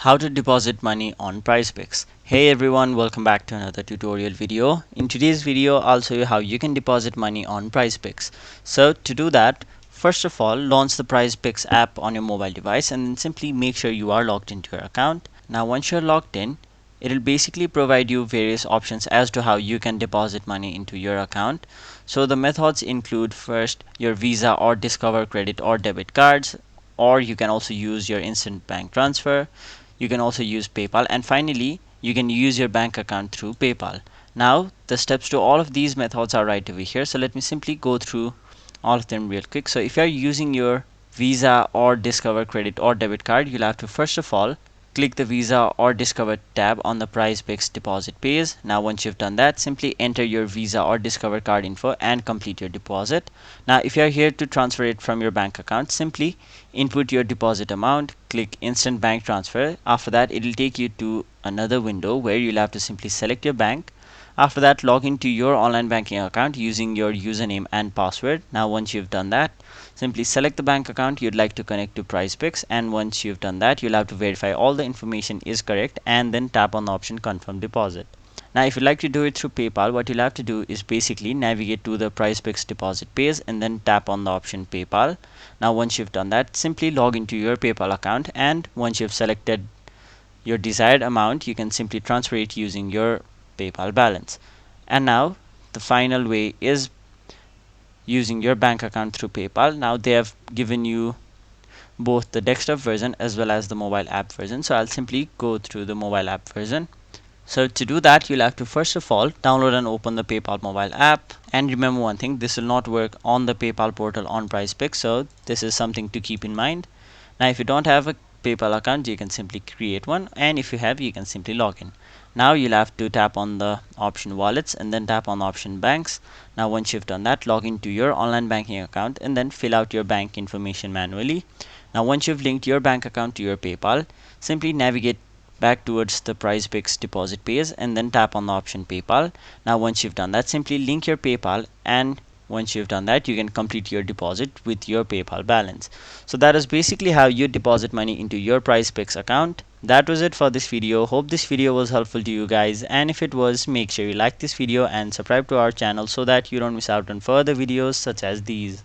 How to deposit money on PrizePicks. Hey everyone, welcome back to another tutorial video. In today's video, I'll show you how you can deposit money on PrizePicks. So to do that, first of all, launch the PrizePicks app on your mobile device and then simply make sure you are logged into your account. Now once you're logged in, it'll basically provide you various options as to how you can deposit money into your account. So the methods include first your Visa or Discover credit or debit cards, or you can also use your instant bank transfer. You can also use PayPal, and finally you can use your bank account through PayPal. Now the steps to all of these methods are right over here, so let me simply go through all of them real quick. So if you are using your Visa or Discover credit or debit card, you'll have to first of all click the Visa or Discover tab on the PrizePicks deposit page. Now once you've done that, simply enter your Visa or Discover card info and complete your deposit. Now if you are here to transfer it from your bank account, simply input your deposit amount, click instant bank transfer. After that, it will take you to another window where you'll have to simply select your bank. After that, log into your online banking account using your username and password. Now once you've done that, simply select the bank account you'd like to connect to PrizePicks, and once you've done that, you'll have to verify all the information is correct and then tap on the option confirm deposit. Now if you'd like to do it through PayPal, what you'll have to do is basically navigate to the PrizePicks deposit page and then tap on the option PayPal. Now once you've done that, simply log into your PayPal account, and once you've selected your desired amount, you can simply transfer it using your PayPal balance. And now the final way is using your bank account through PayPal. Now they have given you both the desktop version as well as the mobile app version, so I'll simply go through the mobile app version. So to do that, you'll have to first of all download and open the PayPal mobile app. And remember one thing, this will not work on the PayPal portal on PrizePicks, so this is something to keep in mind. Now if you don't have a PayPal account, you can simply create one, and if you have, you can simply log in. Now you'll have to tap on the option wallets and then tap on the option banks. Now once you've done that, log into your online banking account and then fill out your bank information manually. Now once you've linked your bank account to your PayPal, simply navigate back towards the PrizePicks deposit page and then tap on the option PayPal. Now once you've done that, simply link your PayPal, and once you've done that, you can complete your deposit with your PayPal balance. So that is basically how you deposit money into your PrizePicks account. That was it for this video. Hope this video was helpful to you guys, and if it was, make sure you like this video and subscribe to our channel so that you don't miss out on further videos such as these.